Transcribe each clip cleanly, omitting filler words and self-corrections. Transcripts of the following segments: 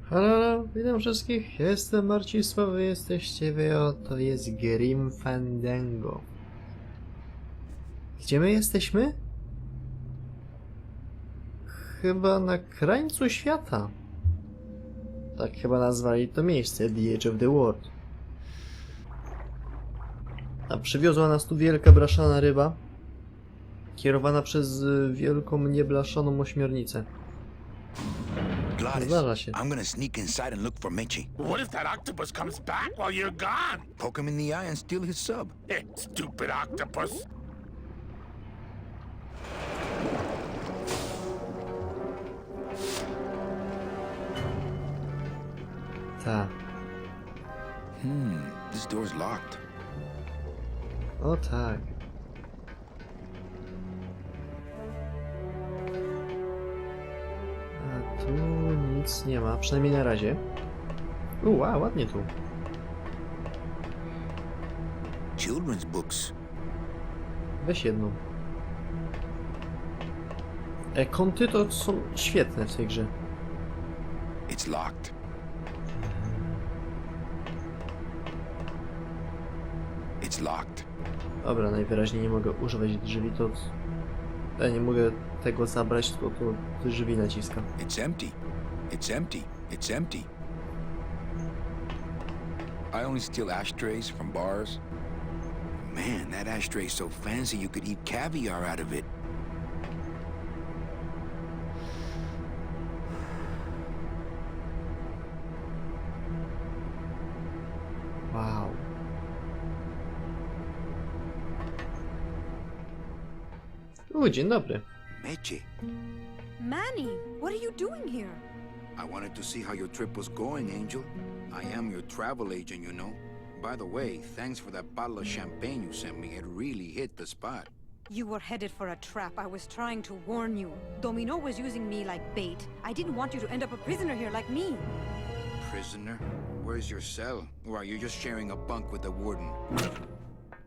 Halo, witam wszystkich, jestem Marcisław, wy jesteście to jest Grim Fandango. Gdzie my jesteśmy? Chyba na krańcu świata. Tak chyba nazwali to miejsce, The Edge of the World. A przywiozła nas tu wielka blaszana ryba, kierowana przez wielką nieblaszaną ośmiornicę. Zdarza się. I'm gonna sneak inside and look for Mitchie. What if that octopus comes back while you're gone? Poke him in the eye and steal his sub. Stupid octopus. Ta. This door's locked. O tak. A tu nic nie ma, przynajmniej na razie. Ładnie tu. Children's books. Weź jedną. Kąty to są świetne w tej grze. It's locked. It's locked. Dobra, najwyraźniej nie mogę używać drzwi, to... Ja nie mogę tego zabrać, tylko to drzwi naciskam. It's empty. It's empty. It's empty. I only steal ashtrays from bars. Man, that ashtray's so fancy you could eat caviar out of it. Wow. Dzień dobry. Mitchie, Manny, what are you doing here? I wanted to see how your trip was going, Angel. I am your travel agent, you know. By the way, thanks for that bottle of champagne you sent me. It really hit the spot. You were headed for a trap. I was trying to warn you. Domino was using me like bait. I didn't want you to end up a prisoner here like me. Prisoner? Where's your cell? Or are you just sharing a bunk with the warden?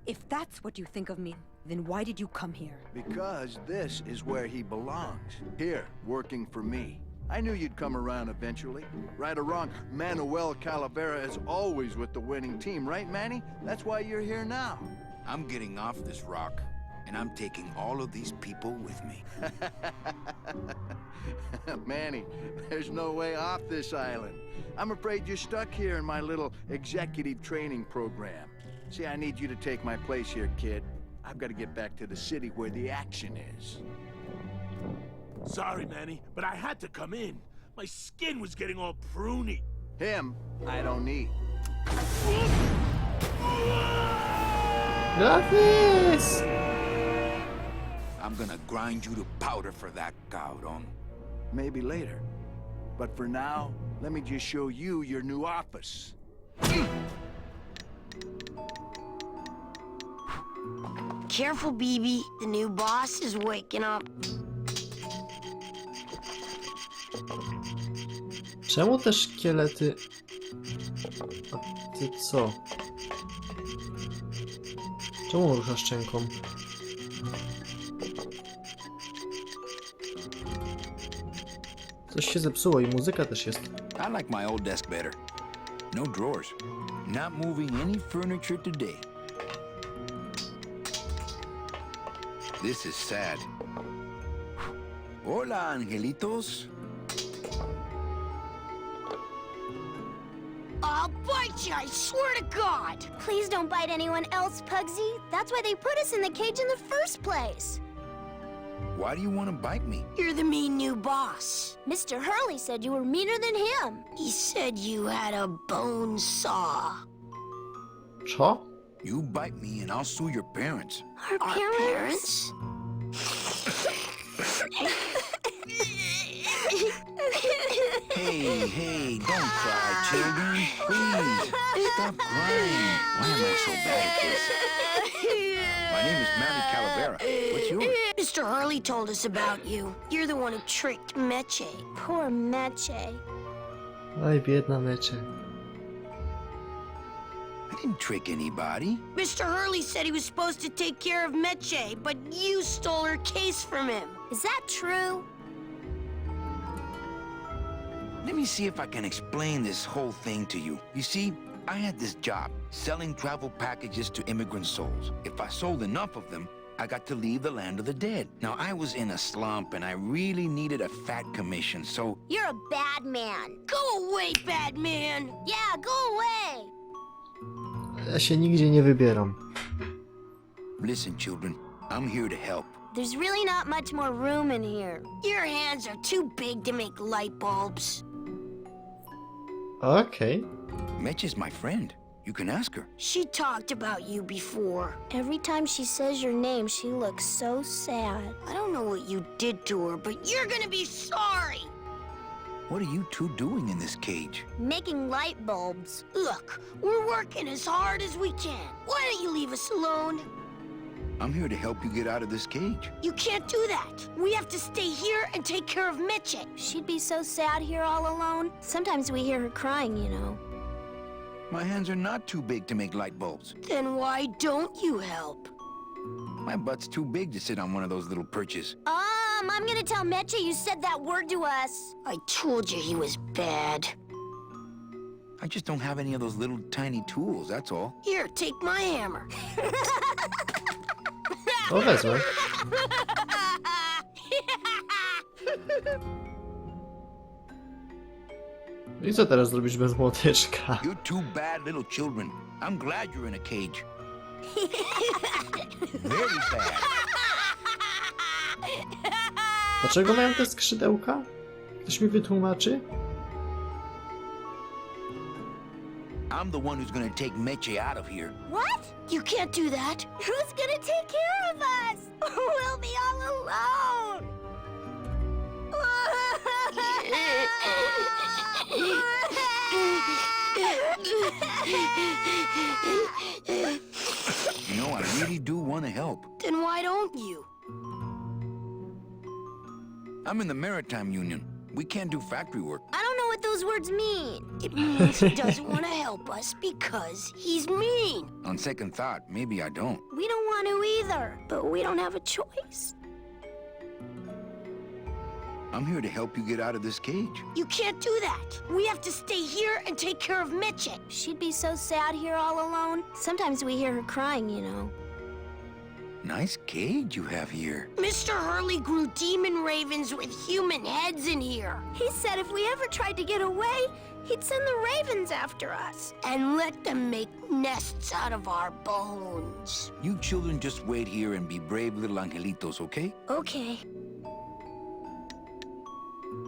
If that's what you think of me, then why did you come here? Because this is where he belongs. Here, working for me. I knew you'd come around eventually. Right or wrong, Manuel Calavera is always with the winning team, right, Manny? That's why you're here now. I'm getting off this rock, and I'm taking all of these people with me. Manny, there's no way off this island. I'm afraid you're stuck here in my little executive training program. See, I need you to take my place here, kid. I've got to get back to the city where the action is. Sorry, Manny, but I had to come in. My skin was getting all pruny. Him, I don't need. Gratis! I'm gonna grind you to powder for that, cabrón. Maybe later. But for now, let me just show you your new office. Careful, BB. The new boss is waking up. Czemu te szkielety... A ty co? Czemu ruszasz szczęką? Coś się zepsuło i muzyka też jest. I like my old desk better. No drawers. Not moving any furniture today. This is sad. Hola, angelitos. I'll bite you, I swear to God! Please don't bite anyone else, Pugsy. That's why they put us in the cage in the first place. Why do you want to bite me? You're the mean new boss. Mr. Hurley said you were meaner than him. He said you had a bone saw. Co? You bite me and I'll sue your parents. Our Our parents? Hey, don't cry, children. Please, stop crying. Why am I so bad at this? My name is Manny Calavera. What's yours? Mr. Hurley told us about you. You're the one who tricked Meche. Poor Meche. Oj, biedna Mecze. I didn't trick anybody. Mr. Hurley said he was supposed to take care of Meche, but you stole her case from him. Is that true? Let me see if I can explain this whole thing to you. You see, I had this job, selling travel packages to immigrant souls. If I sold enough of them, I got to leave the land of the dead. Now, I was in a slump, and I really needed a fat commission, so... You're a bad man. Go away, bad man. Yeah, go away. Ja się nigdzie nie wybieram. Listen, children, I'm here to help. There's really not much more room in here. Your hands are too big to make light bulbs. Okej. Mitch is my friend. You can ask her. She talked about you before. Every time she says your name, she looks so sad. I don't know what you did to her, but you're gonna be sorry. What are you two doing in this cage? Making light bulbs. Look, we're working as hard as we can. Why don't you leave us alone? I'm here to help you get out of this cage. You can't do that. We have to stay here and take care of Mitchie. She'd be so sad here all alone. Sometimes we hear her crying, you know. My hands are not too big to make light bulbs. Then why don't you help? My butt's too big to sit on one of those little perches. I'm gonna tell Meche you said that word to us. I told you he was bad. I just don't have any of those little tiny tools, that's all. Here, take my hammer. O, wezmę. I co teraz zrobisz bez młoteczka? You're two bad little children. I'm glad you're in a cage. Very bad. Dlaczego mają te skrzydełka? Ktoś mi wytłumaczy? I'm the one who's gonna take Meche out of here. What? You can't do that. Who's gonna take care of us? We'll be all alone. You know, I really do want to help. Then why don't you? I'm in the Maritime Union. We can't do factory work. I don't know what those words mean. It means he doesn't want to help us because he's mean. On second thought, maybe I don't. We don't want to either, but we don't have a choice. I'm here to help you get out of this cage. You can't do that. We have to stay here and take care of Mitchie. She'd be so sad here all alone. Sometimes we hear her crying, you know. Nice cage you have here. Mr. Hurley grew demon ravens with human heads in here. He said if we ever tried to get away, he'd send the ravens after us. And let them make nests out of our bones. You children just wait here and be brave little angelitos, okay? Okay.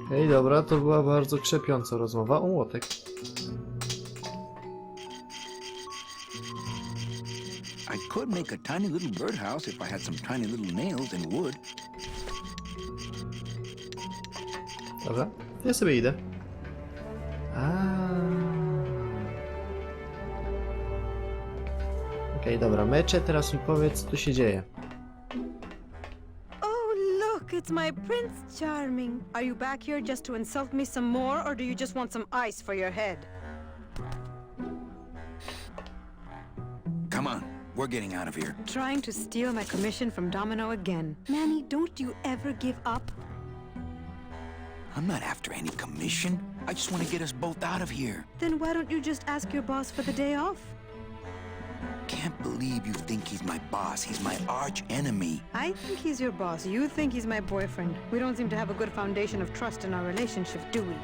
Hej, dobra, to była bardzo krzepiąca rozmowa. O, młotek. I could make a tiny little birdhouse if I had some tiny little nails and wood. Dobra, ja sobie idę. Okej, dobra, Mecze, teraz mi powiedz, co tu się dzieje. Oh, look, it's my Prince Charming. Are you back here just to insult me some more, or do you just want some ice for your head? Come on, we're getting out of here. Trying to steal my commission from Domino again. Manny, don't you ever give up? I'm not after any commission. I just want to get us both out of here. Then why don't you just ask your boss for the day off? Can't believe you think he's my boss. He's my arch enemy. I think he's your boss. You think he's my boyfriend. We don't seem to have a good foundation of trust in our relationship, do we?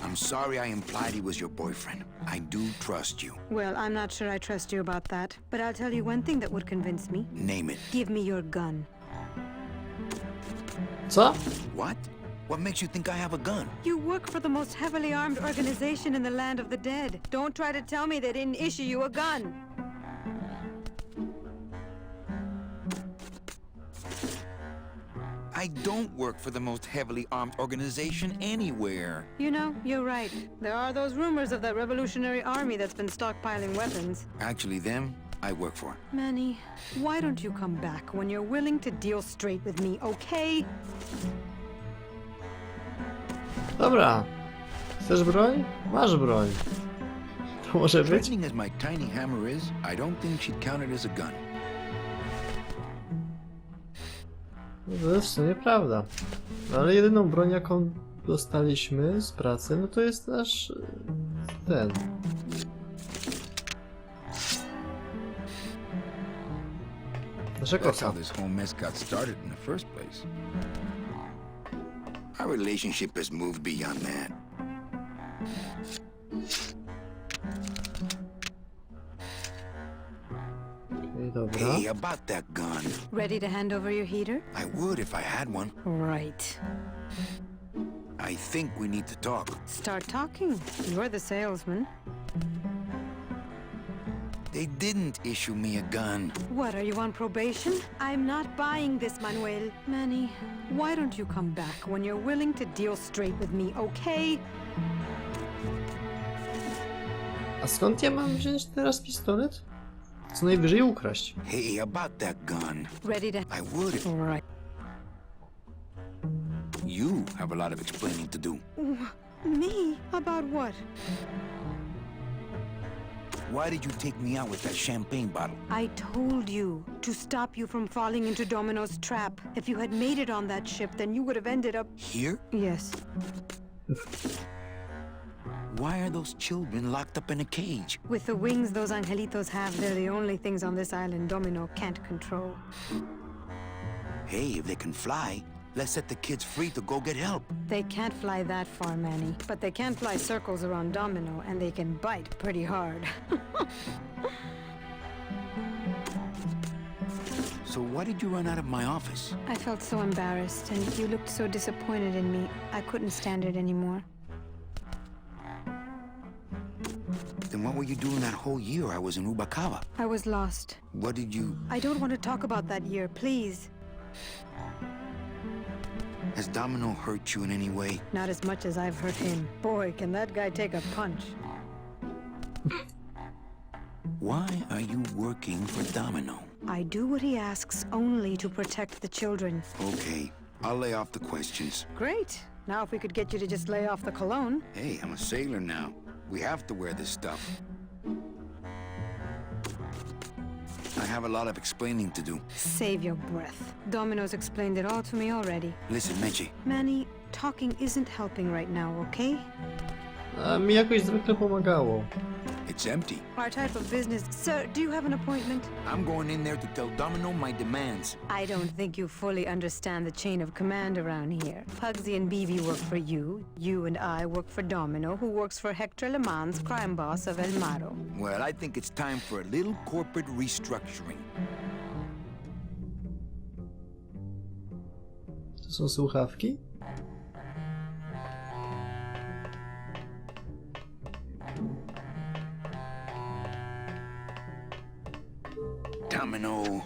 I'm sorry I implied he was your boyfriend. I do trust you. Well, I'm not sure I trust you about that. But I'll tell you one thing that would convince me. Name it. Give me your gun. Co? What? What makes you think I have a gun? You work for the most heavily armed organization in the land of the dead. Don't try to tell me they didn't issue you a gun. I don't work for the most heavily armed organization anywhere. You know, you're right. There are those rumors of that revolutionary army that's been stockpiling weapons. Actually, them, I work for. Manny, why don't you come back when you're willing to deal straight with me, okay? Dobra. Chcesz broń? Masz broń. To może być? Threatening as my tiny hammer is, I don't think she'd count it as a gun. No to jest w sumie prawda. Ale jedyną broń, jaką dostaliśmy z pracy, no to jest nasz... ten... Nasza That's kosa. how this whole mess got started in the first place. Our relationship has moved beyond that. Okej, dobra. Hey, about that gun. Ready to hand over your heater? I would if I had one. Right. I think we need to talk. Start talking. You're the salesman. They didn't issue me a gun. What, are you on probation? I'm not buying this, Manuel. Manny, why don't you come back when you're willing to deal straight with me, okay? A skąd ja mam wziąć teraz pistolet? Co najwyżej ukraść. Hey, about that gun. Ready to... I would if Right. you have a lot of explaining to do. Me? About what? Why did you take me out with that champagne bottle? I told you to stop you from falling into Domino's trap. If you had made it on that ship, then you would have ended up... Here? Yes. Why are those children locked up in a cage? With the wings those angelitos have, they're the only things on this island Domino can't control. Hey, if they can fly, let's set the kids free to go get help. They can't fly that far, Manny. But they can fly circles around Domino, and they can bite pretty hard. So why did you run out of my office? I felt so embarrassed, and you looked so disappointed in me. I couldn't stand it anymore. Then what were you doing that whole year I was in Rubacava? I was lost. What did you... I don't want to talk about that year, please. Has Domino hurt you in any way? Not as much as I've hurt him. Boy, can that guy take a punch. Why are you working for Domino? I do what he asks only to protect the children. Okay, I'll lay off the questions. Great. Now if we could get you to just lay off the cologne. Hey, I'm a sailor now. We have to wear this stuff. I have a lot of explaining to do. Save your breath. Domino's explained it all to me already. Listen, Meche, Manny, talking isn't helping right now, okay? A mi jakoś zwykle pomagało. it's empty. Our type of business... Sir, do you have an appointment? I'm going in there to tell Domino my demands. I don't think you fully understand the chain of command around here. Pugsy and BB work for you. You and I work for Domino, who works for Hector Le Mans, crime boss of El Maro. Well, I think it's time for a little corporate restructuring. To są słuchawki? Domino!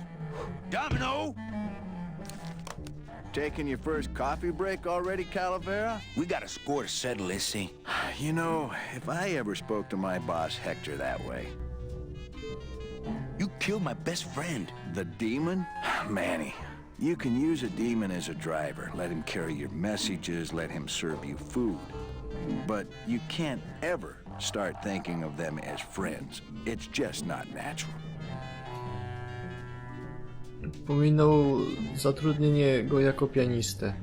Domino! Taking your first coffee break already, Calavera? We got a score to settle, Issy. You know, if I ever spoke to my boss Hector that way. You killed my best friend. The demon? Manny, you can use a demon as a driver. Let him carry your messages, let him serve you food. But you can't ever start thinking of them as friends. It's just not natural. Pominął zatrudnienie go jako pianistę.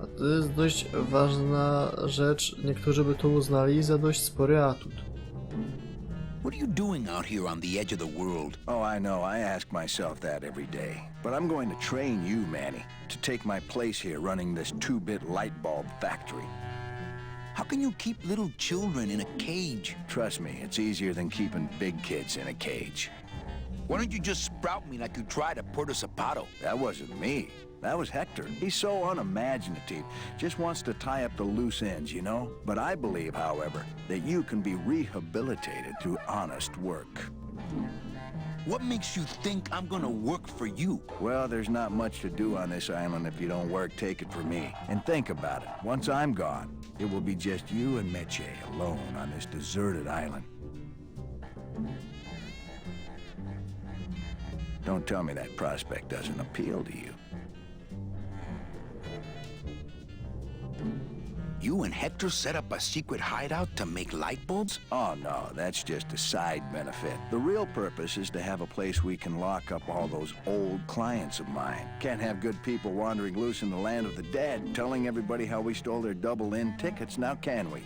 A to jest dość ważna rzecz. Niektórzy by to uznali za dość spory atut. What are you doing out here on the edge of the world? Oh, I know. I ask myself that every day. But I'm going to train you, Manny, to take my place here running this 2-bit light bulb factory. How can you keep little children in a cage? Trust me, it's easier than keeping big kids in a cage. Why don't you just sprout me like you tried at Puerto Zapato? That wasn't me. That was Hector. He's so unimaginative. Just wants to tie up the loose ends, you know? But I believe, however, that you can be rehabilitated through honest work. What makes you think I'm gonna work for you? Well, there's not much to do on this island if you don't work, take it from me. And think about it. Once I'm gone, it will be just you and Meche alone on this deserted island. Don't tell me that prospect doesn't appeal to you. You and Hector set up a secret hideout to make light bulbs? Oh, no, that's just a side benefit. The real purpose is to have a place we can lock up all those old clients of mine. Can't have good people wandering loose in the land of the dead, telling everybody how we stole their double-in tickets, now can we?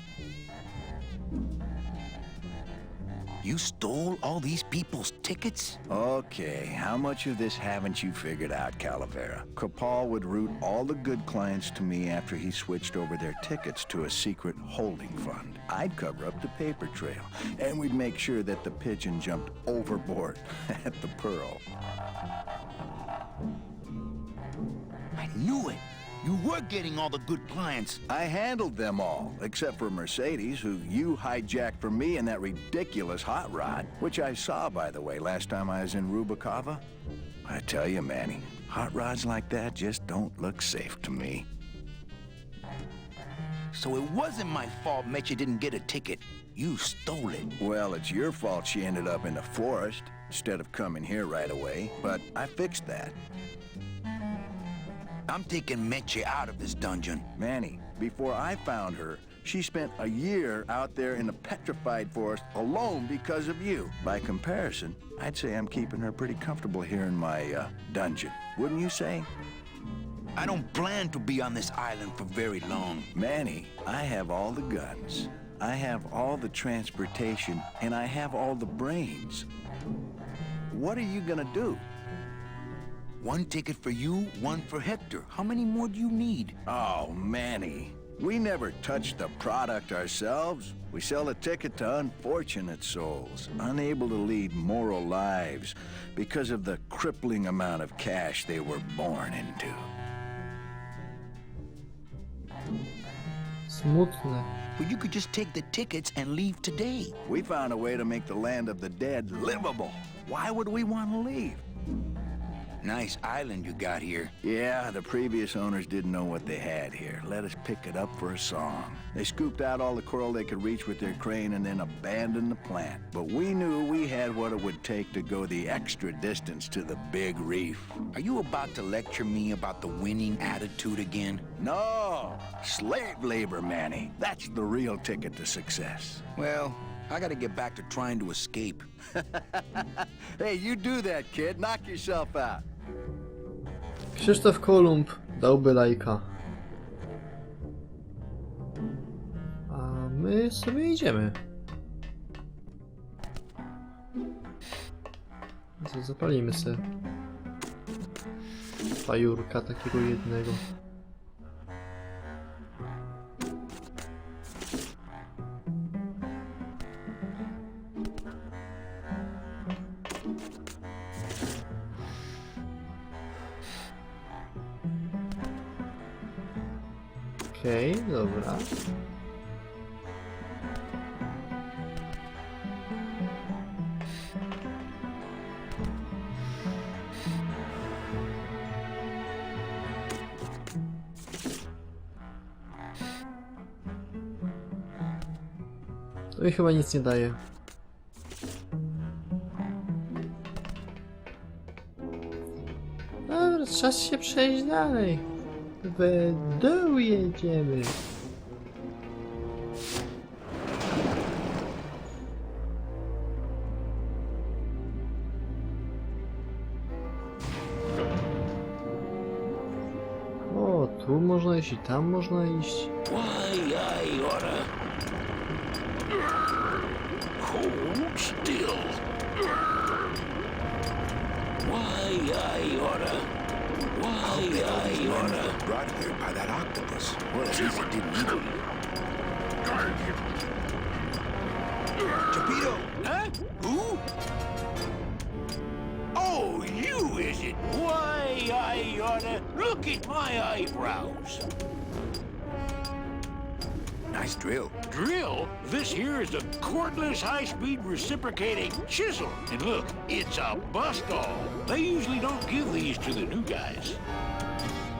You stole all these people's tickets? Okay, how much of this haven't you figured out, Calavera? Capal would route all the good clients to me after he switched over their tickets to a secret holding fund. I'd cover up the paper trail, and we'd make sure that the pigeon jumped overboard at the Pearl. I knew it. You were getting all the good clients. I handled them all, except for Mercedes, who you hijacked from me in that ridiculous hot rod, which I saw, by the way, last time I was in Rubacava. I tell you, Manny, hot rods like that just don't look safe to me. So it wasn't my fault Meche didn't get a ticket. You stole it. Well, it's your fault she ended up in the forest instead of coming here right away, but I fixed that. I'm taking Meche out of this dungeon. Manny, before I found her, she spent a year out there in the petrified forest alone because of you. By comparison, I'd say I'm keeping her pretty comfortable here in my dungeon. Wouldn't you say? I don't plan to be on this island for very long. Manny, I have all the guns. I have all the transportation, and I have all the brains. What are you gonna do? One ticket for you, one for Hector. How many more do you need? Oh, Manny, we never touch the product ourselves. We sell a ticket to unfortunate souls, unable to lead moral lives because of the crippling amount of cash they were born into. Smutne. But you could just take the tickets and leave today. We found a way to make the land of the dead livable. Why would we want to leave? Nice island you got here. Yeah, the previous owners didn't know what they had here. Let us pick it up for a song. They scooped out all the coral they could reach with their crane and then abandoned the plant. But we knew we had what it would take to go the extra distance to the big reef. Are you about to lecture me about the winning attitude again? No, slave labor, Manny. That's the real ticket to success. Well, I gotta get back to trying to escape. Hey, you do that, kid. Knock yourself out. Krzysztof Kolumb dałby lajka. A my sobie idziemy. Co, zapalimy sobie fajurka takiego jednego. Okej, dobra. To mi chyba nic nie daje. Dobra, czas się przejść dalej. W dół jedziemy. O, tu można iść i tam można iść. Why, I oughta hold still. Why, I oughta. Why, I oughta. Brought here by that octopus. Well, at least it didn't eat him. Chapito! Huh? Who? Oh, you, is it? Why, I oughta. Look at my eyebrows. Nice drill. Drill? This here is a cordless, high-speed reciprocating chisel. And look, it's a bust-all. They usually don't give these to the new guys.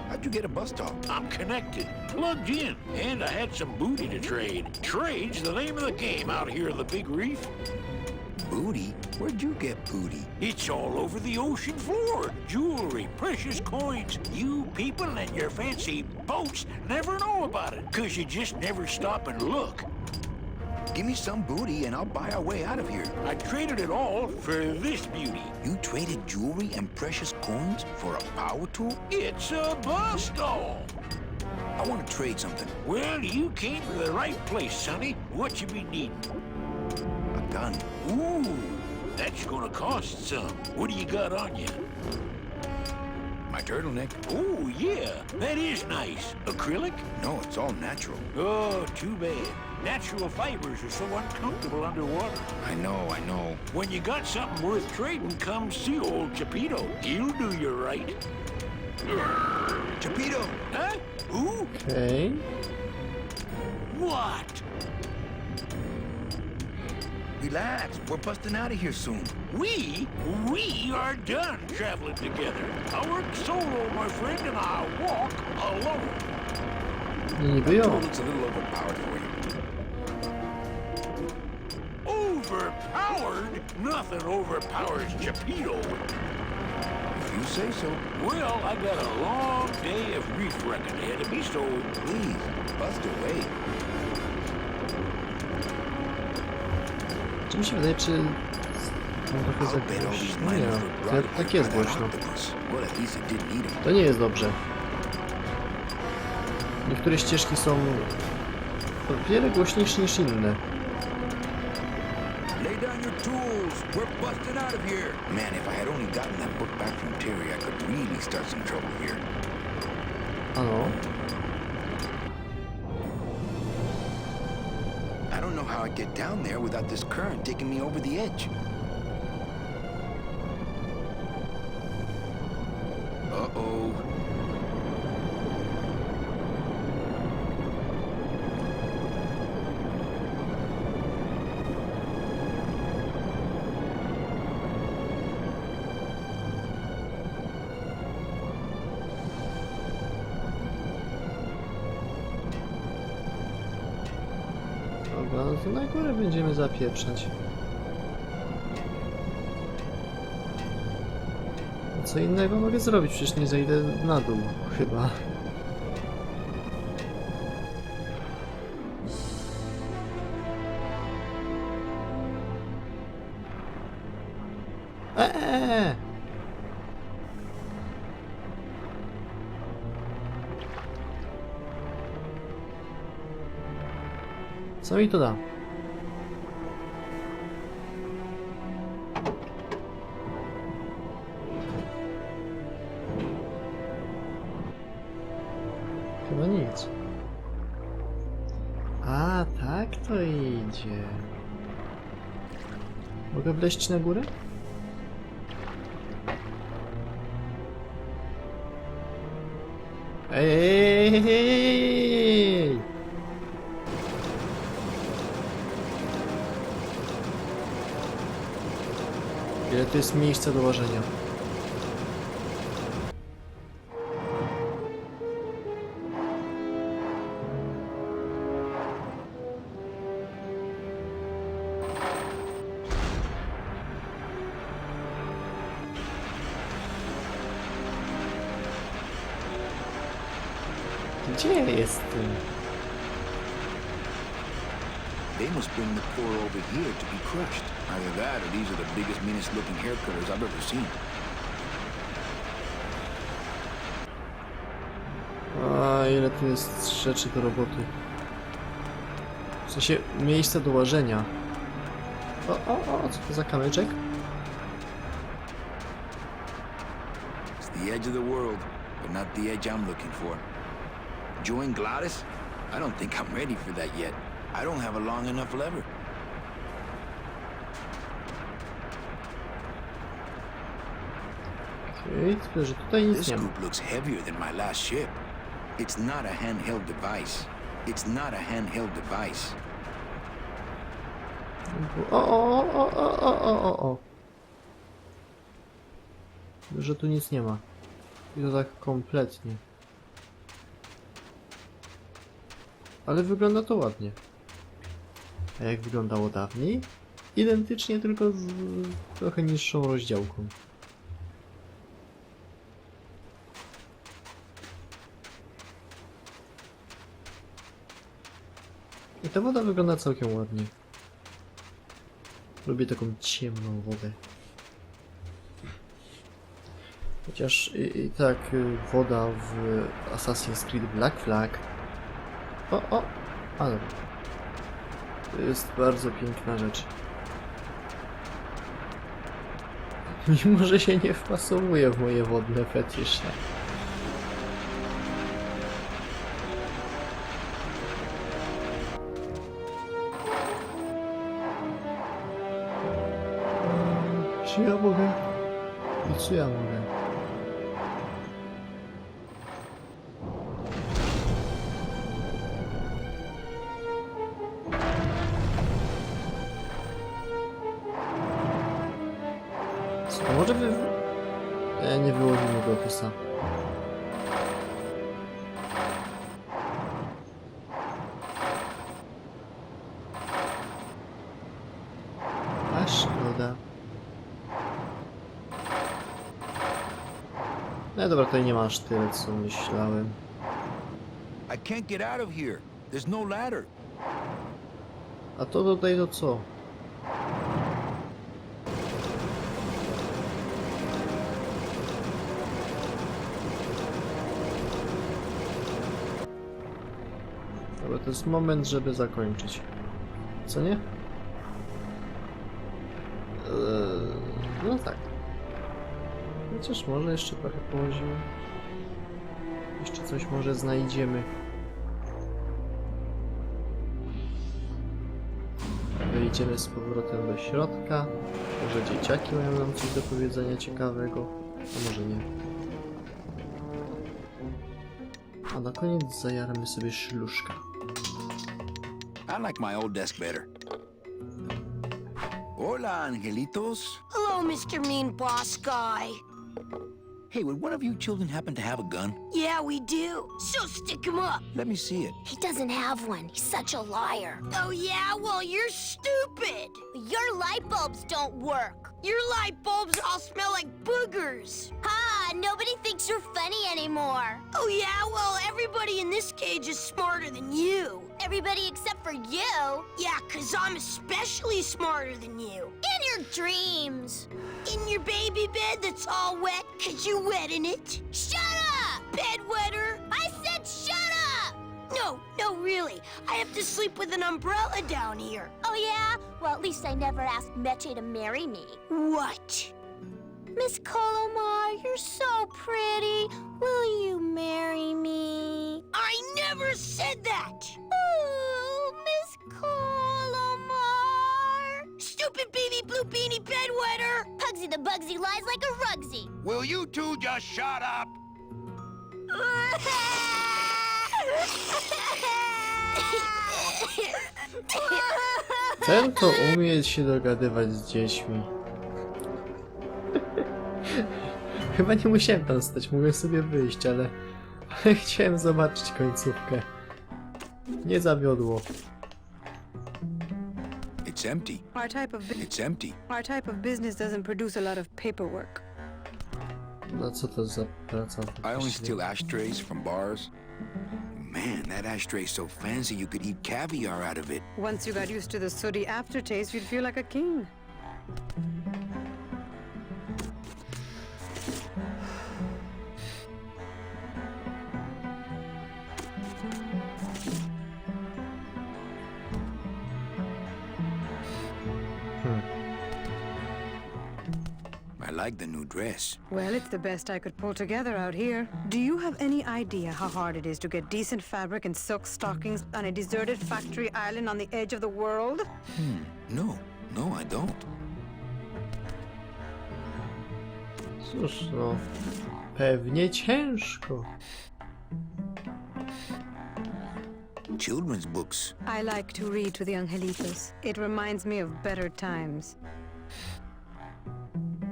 How'd you get a bust off? I'm connected, plugged in, and I had some booty to trade. Trade's the name of the game out here in the big reef. Booty? Where'd you get booty? It's all over the ocean floor. Jewelry, precious coins. You people and your fancy boats never know about it, 'cause you just never stop and look. Give me some booty and I'll buy our way out of here. I traded it all for this beauty. You traded jewelry and precious coins for a power tool? It's a bus doll. I want to trade something. Well, you came to the right place, sonny. What you be needing? A gun. Ooh, that's gonna cost some. What do you got on you? My turtleneck. Oh, yeah, that is nice. Acrylic? No, it's all natural. Oh, too bad. Natural fibers are so uncomfortable underwater. I know. When you got something worth trading, come see old Chapito. He'll do you right. Chapito! Huh? Who? Okej. What? Relax, we're busting out of here soon. We are done traveling together. I work solo, my friend, and I walk alone. Niby jo. Looks a little overpowered for you. Overpowered? Nothing overpowers Chapito. If you say so. Well, I got a long day of reef wrecking ahead of me, so Please, bust away. Czy mi się wydaje, czy... Mam trochę za I'll bet all głośno. these Nie, miners were brought tak here jest by that głośno. octopus. Well, at least it didn't eat 'em. To nie jest dobrze. Niektóre ścieżki są o wiele głośniejsze niż inne. Lay down your tools. We're busting out of here. Man, if I had only gotten that book back from Terry, I could really start some trouble here. Ano. I don't know how I'd get down there without this current taking me over the edge. Uh-oh. Dobra, no to na górę będziemy zapieprzać. A co innego mogę zrobić? Przecież nie zejdę na dół, chyba. Eee! Co mi to da? Chyba nic. A, tak to idzie. Mogę wleźć na górę? Ej, ej, ej, ej, ej. Ile to jest miejsca do łażenia? Gdzie jestem? They must bring the core over here to be crushed. Either that or these are the biggest, meanest looking hair cutters I've ever seen. A ile tu jest rzeczy do roboty. W sensie miejsca do łażenia. O, co to za kamyczek? It's the edge of the world, but not the edge I'm looking for. Join Gladys? I don't think I'm ready for that yet. I don't have a long enough lever. Okej, tyle, że tutaj nic This nie ma. scoop looks heavier than my last ship. It's not a handheld device. It's not a handheld device. O. Że tu nic nie ma. I to tak kompletnie. Ale wygląda to ładnie. A jak wyglądało dawniej? identycznie, tylko z trochę niższą rozdziałką. I ta woda wygląda całkiem ładnie. Lubię taką ciemną wodę. Chociaż i tak woda w Assassin's Creed Black Flag. Ale to jest bardzo piękna rzecz. Mimo, że się nie wpasowuje w moje wodne fetysze. Czy ja mogę? I co ja mogę? Co, może nie wyłowimy go opisa. A szkoda. No dobra, tutaj nie ma aż tyle, co myślałem. I can't get out of here. There's no ladder. A to tutaj to co? Dobra, to jest moment, żeby zakończyć. Co nie? No tak. Chociaż może jeszcze trochę połazimy. Jeszcze coś może znajdziemy. Wejdziemy z powrotem do środka. Może dzieciaki mają nam coś do powiedzenia ciekawego, a może nie. A na koniec zajaramy sobie szluszka. I like my old desk better. Hola, angelitos. Hello, Mr. Mean Boss Guy. Hey, would one of you children happen to have a gun? Yeah, we do. So stick him up. Let me see it. He doesn't have one. He's such a liar. Oh, yeah? Well, you're stupid. Your light bulbs don't work. Your light bulbs all smell like boogers. Ha! Nobody thinks you're funny anymore. Oh, yeah? Well, everybody in this cage is smarter than you. Everybody except for you. Yeah, 'cause I'm especially smarter than you. In your dreams. In your baby bed that's all wet 'cause you wet in it. Shut up! Bed wetter. I said shut up! No, really. I have to sleep with an umbrella down here. Oh, yeah? Well, at least I never asked Meche to marry me. What? Miss Colomar, you're so pretty. Will you marry me? I never said that. Ooh, Miss Colomar. Stupid baby blue beanie bedwetter. Pugsy the Bugsy lies like a rugsy. Will you two just shut up? Ten to umie się dogadywać z dziećmi. Chyba nie musiałem tam stać, mogłem sobie wyjść, ale chciałem zobaczyć końcówkę. Nie zawiodło. It's empty. It's empty. Our type of business doesn't produce a lot of paperwork. No co to za praca? I only steal ashtrays from bars. Man, that ashtray is so fancy you could eat caviar out of it. Once you got used to the sooty aftertaste, you'd feel like a king. I like the new dress. Well, it's the best I could pull together out here. Do you have any idea how hard it is to get decent fabric and silk stockings on a deserted factory island on the edge of the world? No, I don't. Cóż, no... Pewnie ciężko. Children's books. I like to read to the angelitos. It reminds me of better times.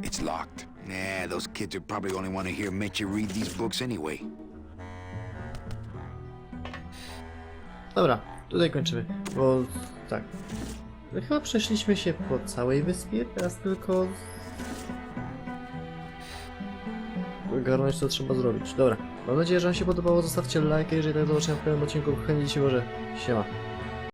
It's locked. Nah, those kids would probably only want to hear Meche read these books anyway. Dobra, tutaj kończymy, bo tak. My chyba przeszliśmy się po całej wyspie, teraz tylko... ogarnąć co trzeba zrobić. Dobra, mam nadzieję, że wam się podobało, zostawcie lajka, jeżeli tak zobaczyłem w kolejnym odcinku, kochani, dzisiaj może. Siema.